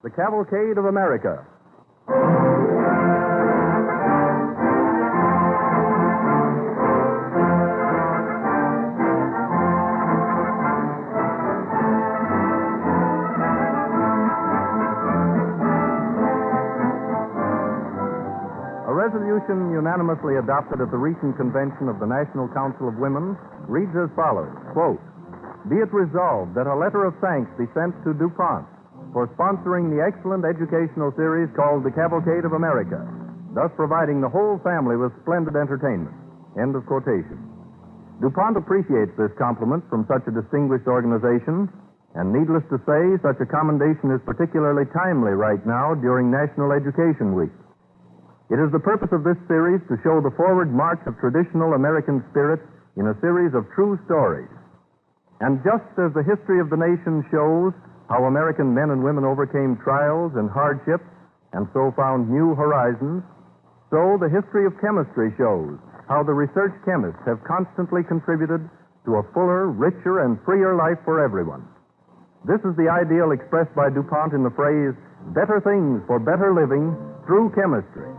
The Cavalcade of America. A resolution unanimously adopted at the recent convention of the National Council of Women reads as follows, quote, "Be it resolved that a letter of thanks be sent to DuPont for sponsoring the excellent educational series called the Cavalcade of America, thus providing the whole family with splendid entertainment." End of quotation. DuPont appreciates this compliment from such a distinguished organization, and needless to say, such a commendation is particularly timely right now during National Education Week. It is the purpose of this series to show the forward march of traditional American spirit in a series of true stories. And just as the history of the nation shows how American men and women overcame trials and hardships and so found new horizons, so the history of chemistry shows how the research chemists have constantly contributed to a fuller, richer, and freer life for everyone. This is the ideal expressed by DuPont in the phrase, "better things for better living through chemistry."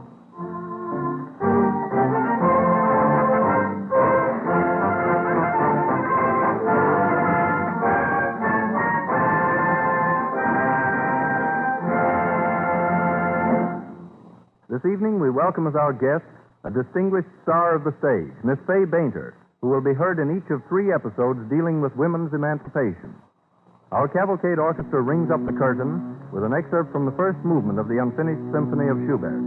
This evening, we welcome as our guest a distinguished star of the stage, Miss Fay Bainter, who will be heard in each of 3 episodes dealing with women's emancipation. Our Cavalcade Orchestra rings up the curtain with an excerpt from the first movement of the Unfinished Symphony of Schubert.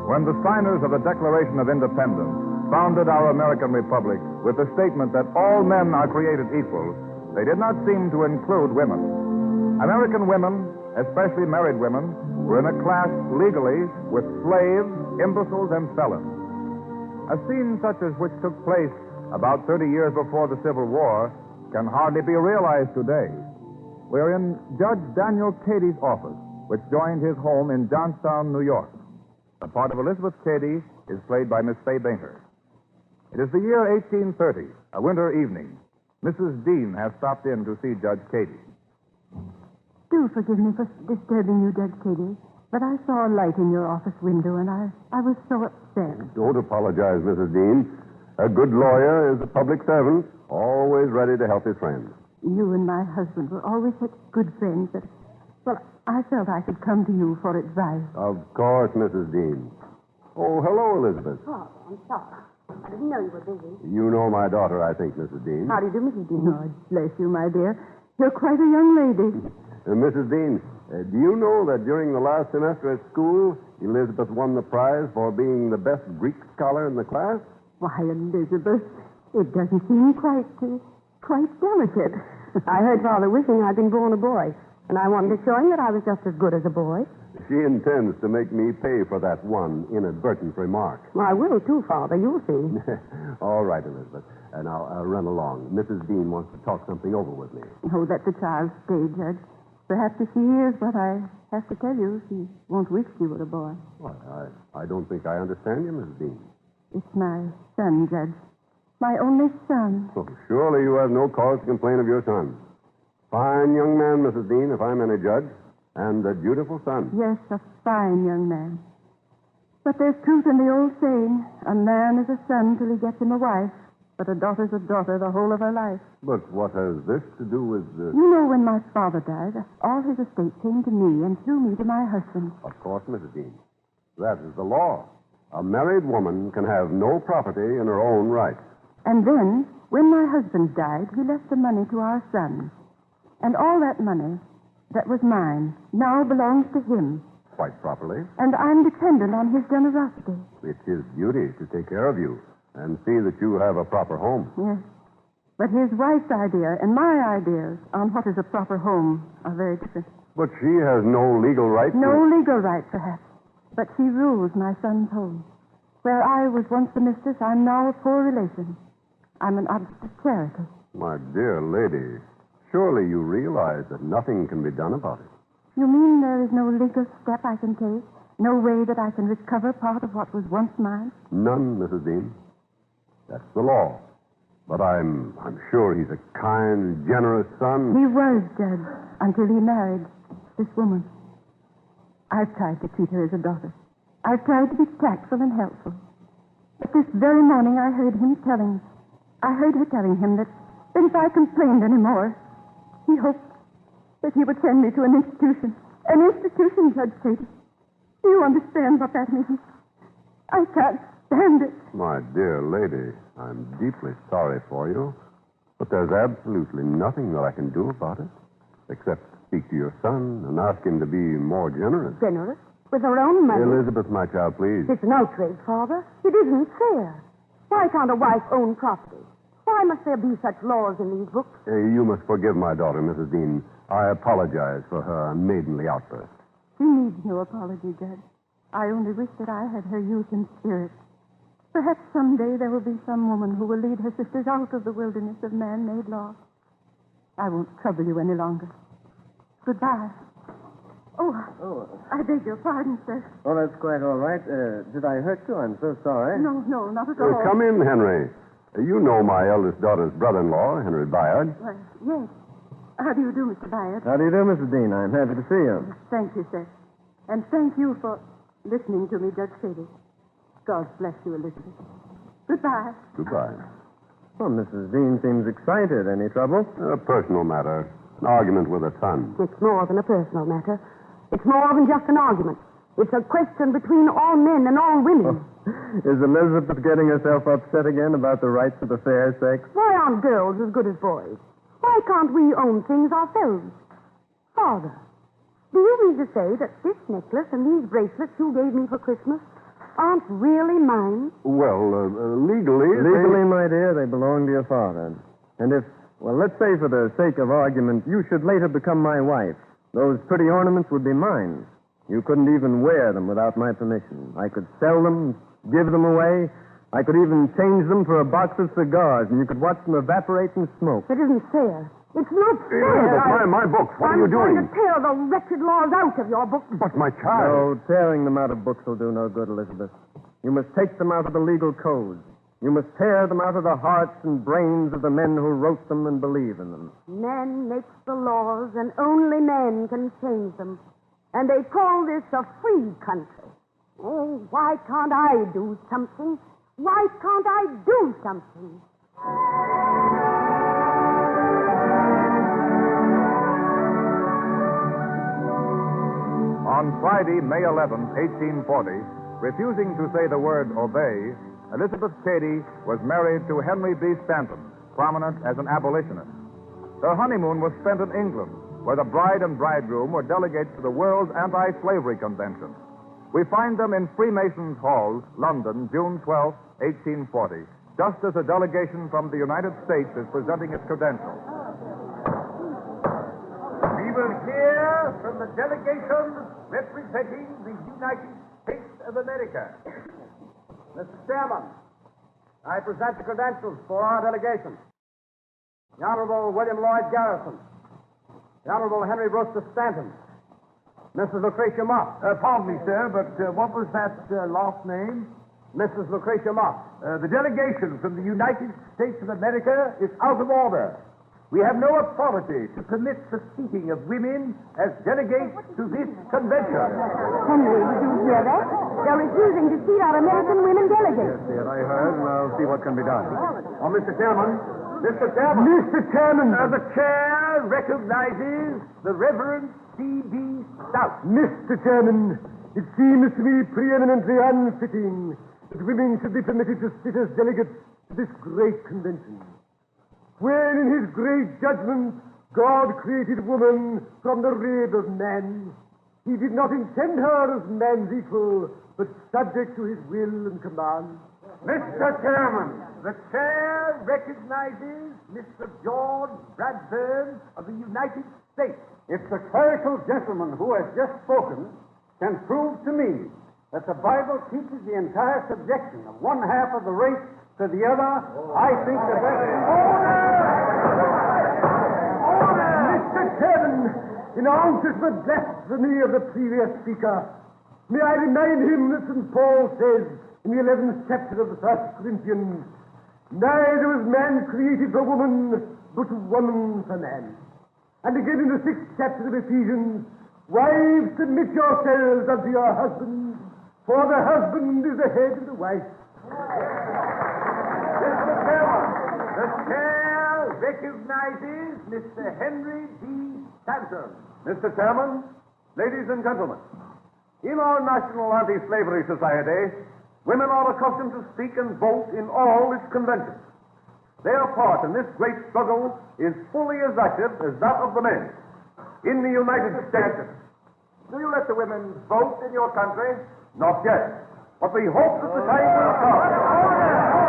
When the signers of the Declaration of Independence founded our American Republic with the statement that all men are created equal, they did not seem to include women. American women, especially married women, were in a class legally with slaves, imbeciles, and felons. A scene such as which took place about 30 years before the Civil War can hardly be realized today. We're in Judge Daniel Cady's office, which joined his home in Johnstown, New York. The part of Elizabeth Cady is played by Miss Fay Bainter. It is the year 1830, a winter evening. Mrs. Dean has stopped in to see Judge Cady. Do forgive me for disturbing you, Judge Cady, but I saw a light in your office window, and I was so upset. Don't apologize, Mrs. Dean. A good lawyer is a public servant, always ready to help his friends. You and my husband were always such good friends that, well, I felt I could come to you for advice. Of course, Mrs. Dean. Oh, hello, Elizabeth. Oh, I'm sorry. I didn't know you were busy. You know my daughter, I think, Mrs. Dean. How do you do, Mrs. Dean? Oh, bless you, my dear. You're quite a young lady. Mrs. Dean, do you know that during the last semester at school, Elizabeth won the prize for being the best Greek scholar in the class? Why, Elizabeth, it doesn't seem quite delicate. I heard Father wishing I'd been born a boy, and I wanted to show him that I was just as good as a boy. She intends to make me pay for that one inadvertent remark. Well, I will, too, Father. You'll see. All right, Elizabeth. And I'll run along. Mrs. Dean wants to talk something over with me. Oh, let the child stay, Judge. Perhaps if she hears what I have to tell you, she won't wish she were a boy. Well, I don't think I understand you, Mrs. Dean. It's my son, Judge. My only son. Oh, surely you have no cause to complain of your son. Fine young man, Mrs. Dean, if I'm any judge. And a dutiful son. Yes, a fine young man. But there's truth in the old saying, a man is a son till he gets him a wife, but a daughter's a daughter the whole of her life. But what has this to do with the... You know, when my father died, all his estate came to me and through me to my husband. Of course, Mrs. Dean. That is the law. A married woman can have no property in her own right. And then, when my husband died, he left the money to our son. And all that money that was mine now belongs to him. Quite properly. And I'm dependent on his generosity. It's his duty to take care of you and see that you have a proper home. Yes. But his wife's idea and my ideas on what is a proper home are very different. But she has no legal right to... No legal right, perhaps. But she rules my son's home. Where I was once the mistress, I'm now a poor relation. I'm an object of charity. My dear lady, surely you realize that nothing can be done about it. You mean there is no legal step I can take? No way that I can recover part of what was once mine? None, Mrs. Dean. That's the law. But I'm sure he's a kind, generous son. He was, Judge, until he married this woman. I've tried to treat her as a daughter. I've tried to be tactful and helpful. But this very morning I heard her telling him that if I complained anymore, he hoped that he would send me to an institution. An institution, Judge Cady. Do you understand what that means? I can't stand it. My dear lady, I'm deeply sorry for you, but there's absolutely nothing that I can do about it, except speak to your son and ask him to be more generous. Generous? With her own money? Elizabeth, my child, please. It's an outrage, Father. It isn't fair. Why can't a wife own property? Why must there be such laws in these books? You must forgive my daughter, Mrs. Dean. I apologize for her unmaidenly outburst. She needs no apology, Judge. I only wish that I had her youth and spirit. Perhaps someday there will be some woman who will lead her sisters out of the wilderness of man-made law. I won't trouble you any longer. Goodbye. Oh, I beg your pardon, sir. Oh, that's quite all right. Did I hurt you? I'm so sorry. No, not at all. Come in, Henry. You know my eldest daughter's brother-in-law, Henry Bayard. Why, yes. How do you do, Mr. Bayard? How do you do, Mrs. Dean? I'm happy to see you. Thank you, sir. And thank you for listening to me, Judge Cady. God bless you, Elizabeth. Goodbye. Goodbye. Well, Mrs. Dean seems excited. Any trouble? A personal matter. An argument with her son. It's more than a personal matter. It's more than just an argument. It's a question between all men and all women. Is Elizabeth getting herself upset again about the rights of the fair sex? Why aren't girls as good as boys? Why can't we own things ourselves? Father, do you mean to say that this necklace and these bracelets you gave me for Christmas aren't really mine? Well, legally... Legally, my dear, they belong to your father. And if, well, let's say for the sake of argument, you should later become my wife, those pretty ornaments would be mine. You couldn't even wear them without my permission. I could sell them, give them away. I could even change them for a box of cigars, and you could watch them evaporate and smoke. It isn't fair. It's not fair. Elizabeth, my books. What are you doing? I'm going to tear the wretched laws out of your book. But my child... No, tearing them out of books will do no good, Elizabeth. You must take them out of the legal codes. You must tear them out of the hearts and brains of the men who wrote them and believe in them. Men make the laws, and only men can change them. And they call this a free country. Oh, why can't I do something? Why can't I do something? On Friday, May 11, 1840, refusing to say the word obey, Elizabeth Cady was married to Henry B. Stanton, prominent as an abolitionist. Their honeymoon was spent in England, where the bride and bridegroom were delegates to the World's Anti-Slavery Convention. We find them in Freemasons' Hall, London, June 12, 1840, just as a delegation from the United States is presenting its credentials. We will hear from the delegation representing the United States of America. Mr. Chairman, I present the credentials for our delegation. The Honorable William Lloyd Garrison, the Honorable Henry Brewster Stanton, Mrs. Lucretia Mott. Pardon me, sir, but what was that last name? Mrs. Lucretia Mott. The delegation from the United States of America is out of order. We have no authority to permit the seating of women as delegates to this convention. Henry, did you hear that? They're refusing to seat our American women delegates. Yes, dear, I heard, and I'll see what can be done. Oh, Mr. Chairman. Mr. Chairman. Mr. Chairman. The chair recognizes the Reverend C.B. Stout. Mr. Chairman, it seems to me preeminently unfitting that women should be permitted to sit as delegates to this great convention. When in his great judgment God created woman from the rib of man, he did not intend her as man's equal, but subject to his will and command. Mr. Chairman, the chair recognizes Mr. George Bradburn of the United States. If the clerical gentleman who has just spoken can prove to me that the Bible teaches the entire subjection of one half of the race to the other, I think that Mr. Chairman, in answer to the blasphemy of the previous speaker, may I remind him that St. Paul says in the 11th chapter of the 1st Corinthians, neither was man created for woman, but woman for man. And again in the 6th chapter of Ephesians, wives, submit yourselves unto your husbands, for the husband is the head of the wife. Mr. Chairman, the chair recognizes Mr. Henry B. Stanton. Mr. Chairman, ladies and gentlemen, in our National Anti-Slavery Society, women are accustomed to speak and vote in all its conventions. Their part in this great struggle is fully as active as that of the men. In the United States, Do you let the women vote in your country? not yet, but we hope that the time will come.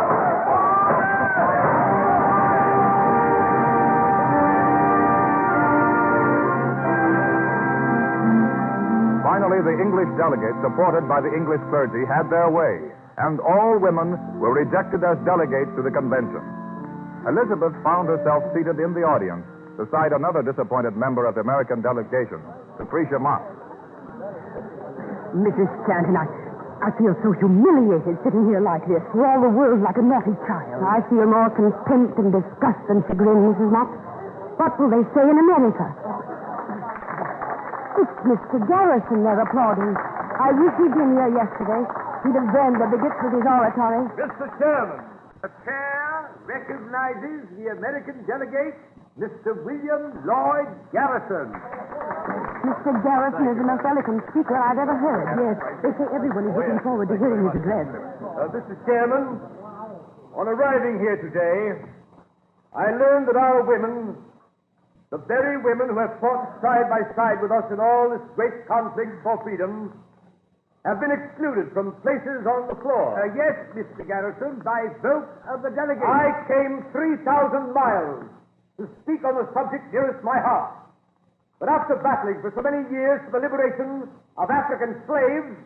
Finally, the English delegates, supported by the English clergy, had their way, and all women were rejected as delegates to the convention. Elizabeth found herself seated in the audience beside another disappointed member of the American delegation, Lucretia Mott. Mrs. Stanton, I feel so humiliated sitting here like this, for all the world like a naughty child. I feel more contempt and disgust than chagrin, Mrs. Mott. What will they say in America? It's Mr. Garrison they're applauding. I wish he'd been here yesterday. He'd have burned the bigots with his oratory. Mr. Chairman, the chair recognizes the American delegate, Mr. William Lloyd Garrison. Mr. Garrison is the most eloquent speaker I've ever heard. Yes, they say everyone is looking forward to hearing his address. Mr. Chairman, on arriving here today, I learned that our women, the very women who have fought side by side with us in all this great conflict for freedom, have been excluded from places on the floor. Yes, Mr. Garrison, by vote of the delegates. I came 3,000 miles to speak on the subject nearest my heart. But after battling for so many years for the liberation of African slaves,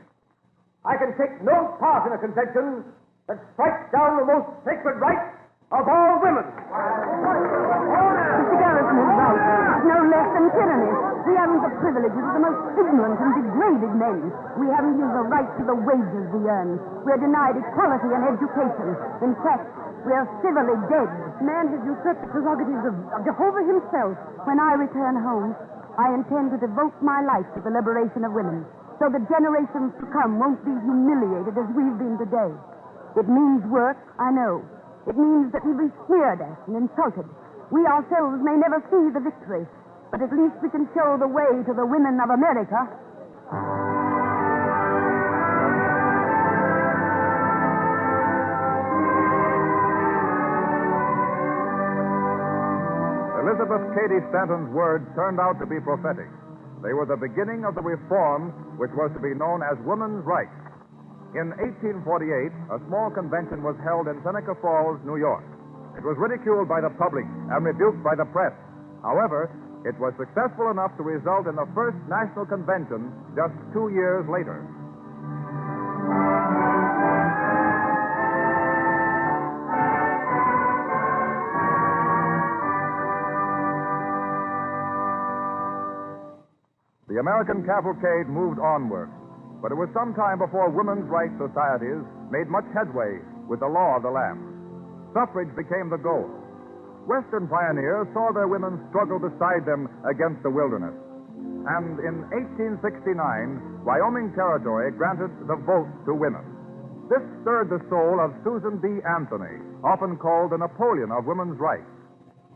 I can take no part in a convention that strikes down the most sacred right of all women. Mr. Garrison is right. It's no less than tyranny. We haven't the privileges of the most ignorant and degraded men. We haven't even the right to the wages we earn. We're denied equality and education. In fact, we are civilly dead. Man has usurped the prerogatives of Jehovah himself. When I return home, I intend to devote my life to the liberation of women, so the generations to come won't be humiliated as we've been today. It means work, I know. It means that we'll be sneered at and insulted. We ourselves may never see the victory, but at least we can show the way to the women of America. Elizabeth Cady Stanton's words turned out to be prophetic. They were the beginning of the reform which was to be known as women's rights. In 1848, a small convention was held in Seneca Falls, New York. It was ridiculed by the public and rebuked by the press. However, it was successful enough to result in the first national convention just 2 years later. The American cavalcade moved onward, but it was some time before women's rights societies made much headway with the law of the land. Suffrage became the goal. Western pioneers saw their women struggle beside them against the wilderness. And in 1869, Wyoming Territory granted the vote to women. This stirred the soul of Susan B. Anthony, often called the Napoleon of women's rights.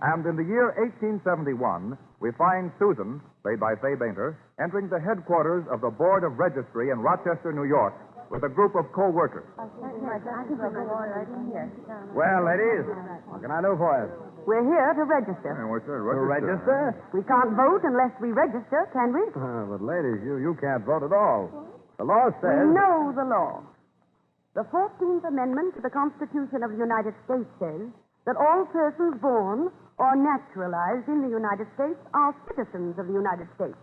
And in the year 1871, we find Susan, played by Fay Bainter, entering the headquarters of the Board of Registry in Rochester, New York, with a group of co-workers. Well, ladies, what can I do for you? We're here to register. What's that, Register? We can't vote unless we register, can we? But, ladies, you can't vote at all. The law We says... know the law. The 14th Amendment to the Constitution of the United States says that all persons born or naturalized in the United States are citizens of the United States,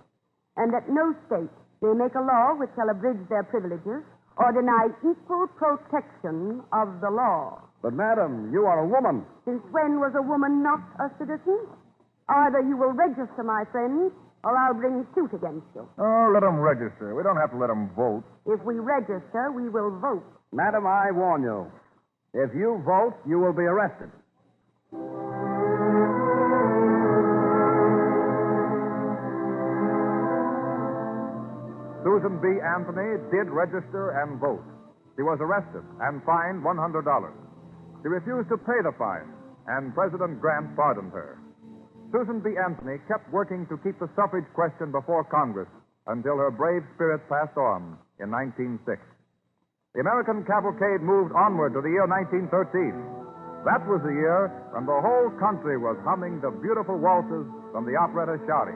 and that no state may make a law which shall abridge their privileges or deny equal protection of the law. But, madam, you are a woman. Since when was a woman not a citizen? Either you will register, my friends, or I'll bring suit against you. Oh, let them register. We don't have to let them vote. If we register, we will vote. Madam, I warn you. If you vote, you will be arrested. Susan B. Anthony did register and vote. She was arrested and fined $100. She refused to pay the fine, and President Grant pardoned her. Susan B. Anthony kept working to keep the suffrage question before Congress until her brave spirit passed on in 1906. The American cavalcade moved onward to the year 1913. That was the year when the whole country was humming the beautiful waltzes from the operetta shouting.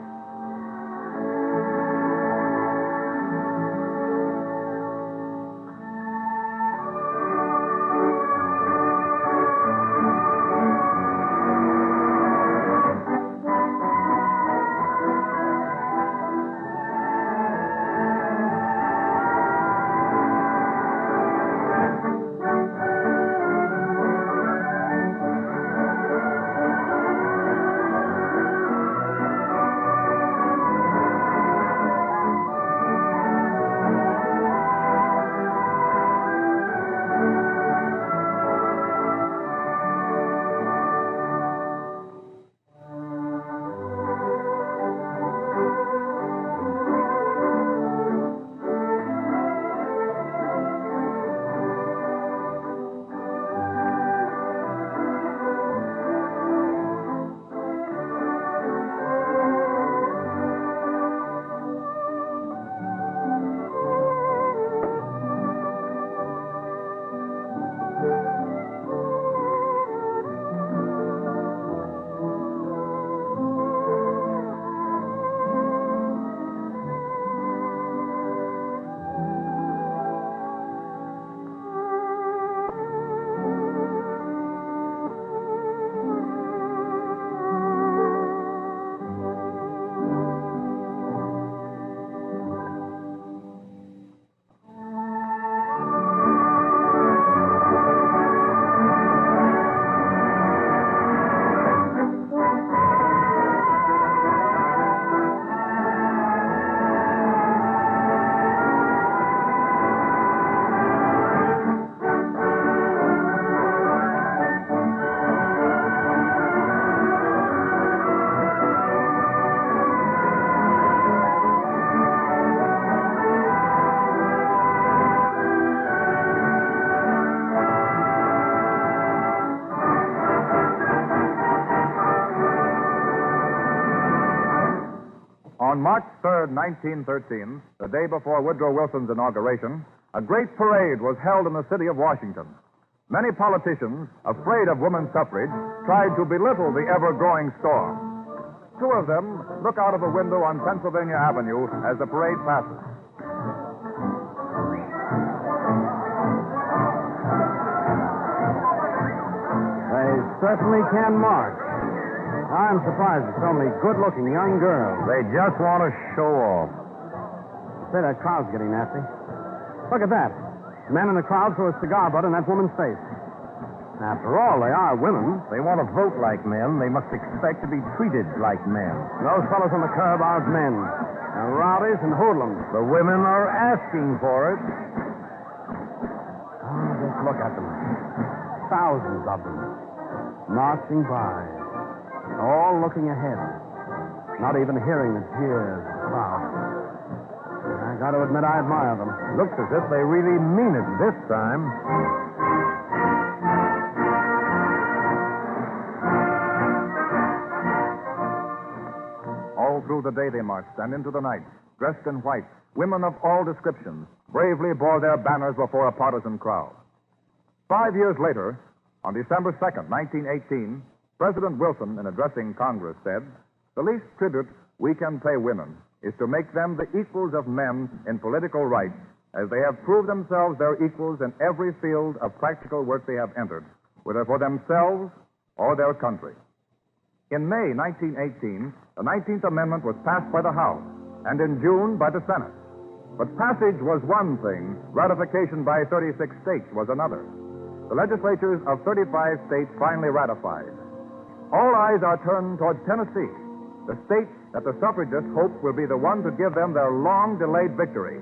March 3rd, 1913, the day before Woodrow Wilson's inauguration, a great parade was held in the city of Washington. Many politicians, afraid of women's suffrage, tried to belittle the ever-growing storm. Two of them look out of a window on Pennsylvania Avenue as the parade passes. They certainly can march. I'm surprised it's only good-looking young girls. They just want to show off. Say, that crowd's getting nasty. Look at that. Men in the crowd threw a cigar butt in that woman's face. After all, they are women. They want to vote like men. They must expect to be treated like men. Those fellows on the curb aren't men. They're rowdies and hoodlums. The women are asking for it. Oh, just look at them. Thousands of them. Marching by. All looking ahead. Not even hearing the cheers of the crowd. I got to admit, I admire them. Looks as if they really mean it this time. All through the day they marched, and into the night, dressed in white, women of all descriptions bravely bore their banners before a partisan crowd. 5 years later, on December 2nd, 1918, President Wilson, in addressing Congress, said, "The least tribute we can pay women is to make them the equals of men in political rights, as they have proved themselves their equals in every field of practical work they have entered, whether for themselves or their country." In May 1918, the 19th Amendment was passed by the House, and in June by the Senate. But passage was one thing, ratification by 36 states was another. The legislatures of 35 states finally ratified. All eyes are turned toward Tennessee, the state that the suffragists hope will be the one to give them their long-delayed victory.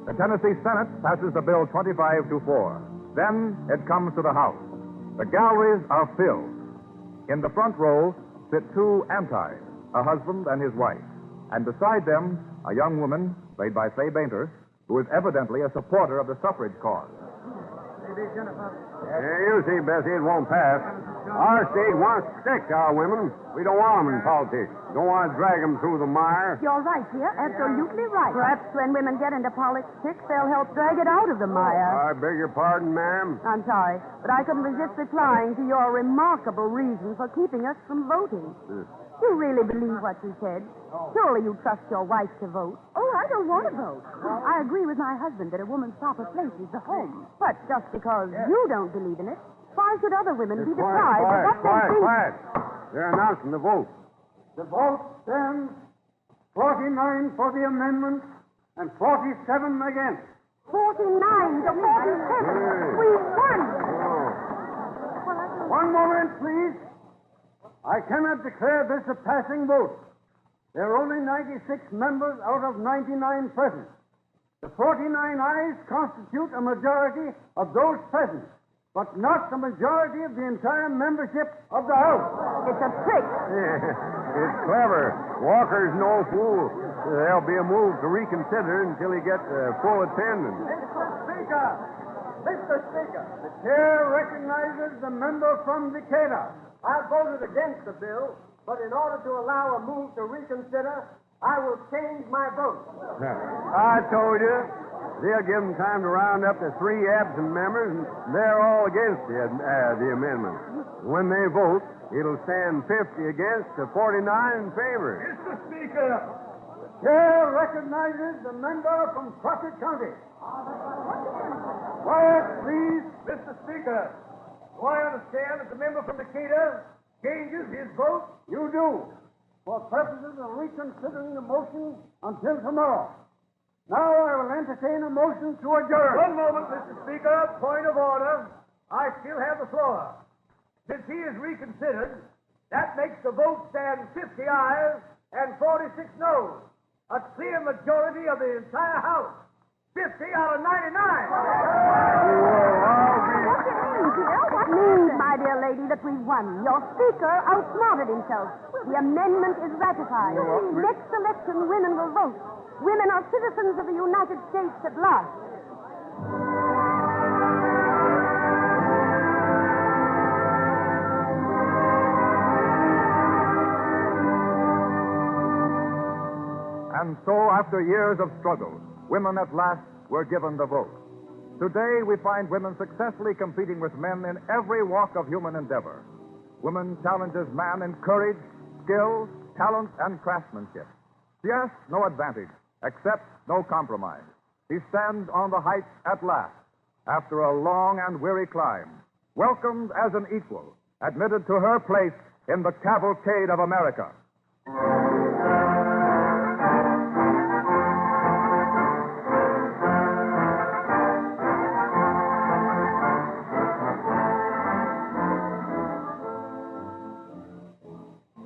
The Tennessee Senate passes the bill 25-4. Then it comes to the House. The galleries are filled. In the front row sit two antis, a husband and his wife. And beside them, a young woman, played by Fay Bainter, who is evidently a supporter of the suffrage cause. You see, Bessie, it won't pass. Our state wants to protect our women. We don't want them in politics. Don't want to drag them through the mire. You're right, dear. Absolutely right. Perhaps when women get into politics, they'll help drag it out of the mire. I beg your pardon, ma'am. I'm sorry, but I couldn't resist replying to your remarkable reason for keeping us from voting. You really believe what you said? Surely you trust your wife to vote. Oh, I don't want to vote. I agree with my husband that a woman's proper place is the home. But just because you don't believe in it, why should other women be deprived of what they think? Quiet. They're announcing the vote. The vote stands 49 for the amendment and 47 against. 49 to 47. We won. One moment, please. I cannot declare this a passing vote. There are only 96 members out of 99 present. The 49 ayes constitute a majority of those present, but not the majority of the entire membership of the House. It's a trick. It's clever. Walker's no fool. There'll be a move to reconsider until he gets full attendance. Mr. Speaker, the chair recognizes the member from Decatur. I voted against the bill, but in order to allow a move to reconsider, I will change my vote. I told you. They'll give them time to round up the 3 absent members, and they're all against the amendment. When they vote, it'll stand 50 against to 49 in favor. Mr. Speaker, the chair recognizes the member from Crockett County. Quiet, please. Mr. Speaker, do I understand that the member from Decatur changes his vote? You do. For purposes of reconsidering the motion until tomorrow. Now I will entertain a motion to adjourn. One moment, Mr. Speaker. Point of order. I still have the floor. Since he is reconsidered, that makes the vote stand 50 ayes and 46 noes. A clear majority of the entire House. 50 out of 99. What do you mean, dear? What means, my dear lady, that we won? Your speaker outsmarted himself. The amendment is ratified. Next election, women will vote. Women are citizens of the United States at last. And after years of struggle, women at last were given the vote. Today, we find women successfully competing with men in every walk of human endeavor. Woman challenges man in courage, skill, talent, and craftsmanship. Yes, no advantage, except no compromise. She stands on the heights at last, after a long and weary climb, welcomed as an equal, admitted to her place in the Cavalcade of America.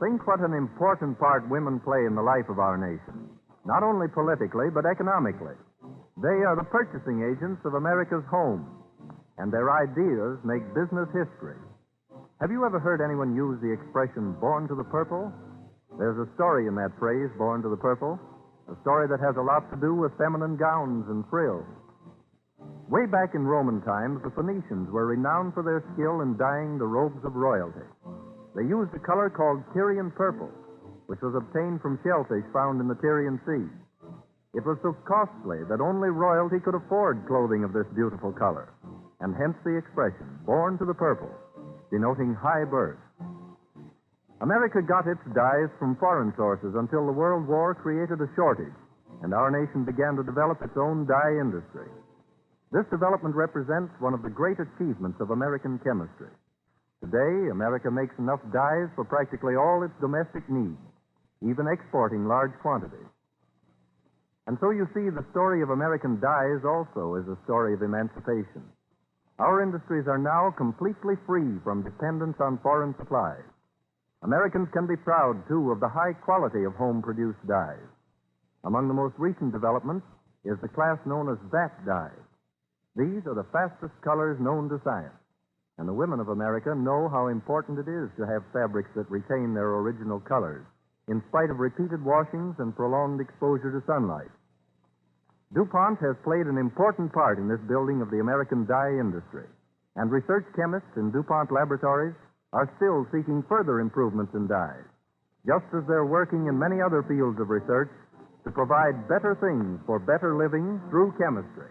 Think what an important part women play in the life of our nation, not only politically, but economically. They are the purchasing agents of America's home, and their ideas make business history. Have you ever heard anyone use the expression, born to the purple? There's a story in that phrase, born to the purple, a story that has a lot to do with feminine gowns and frills. Way back in Roman times, the Phoenicians were renowned for their skill in dyeing the robes of royalty. They used a color called Tyrian purple, which was obtained from shellfish found in the Tyrian Sea. It was so costly that only royalty could afford clothing of this beautiful color, and hence the expression, born to the purple, denoting high birth. America got its dyes from foreign sources until the World War created a shortage, and our nation began to develop its own dye industry. This development represents one of the great achievements of American chemistry. Today, America makes enough dyes for practically all its domestic needs, even exporting large quantities. And so you see, the story of American dyes also is a story of emancipation. Our industries are now completely free from dependence on foreign supplies. Americans can be proud, too, of the high quality of home-produced dyes. Among the most recent developments is the class known as vat dyes. These are the fastest colors known to science. And the women of America know how important it is to have fabrics that retain their original colors, in spite of repeated washings and prolonged exposure to sunlight. DuPont has played an important part in this building of the American dye industry, and research chemists in DuPont laboratories are still seeking further improvements in dyes, just as they're working in many other fields of research to provide better things for better living through chemistry.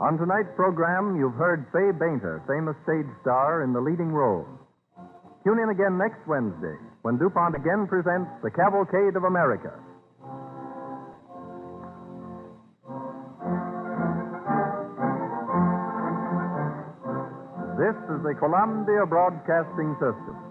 On tonight's program, you've heard Fay Bainter, famous stage star, in the leading role. Tune in again next Wednesday when DuPont again presents the Cavalcade of America. This is the Columbia Broadcasting System.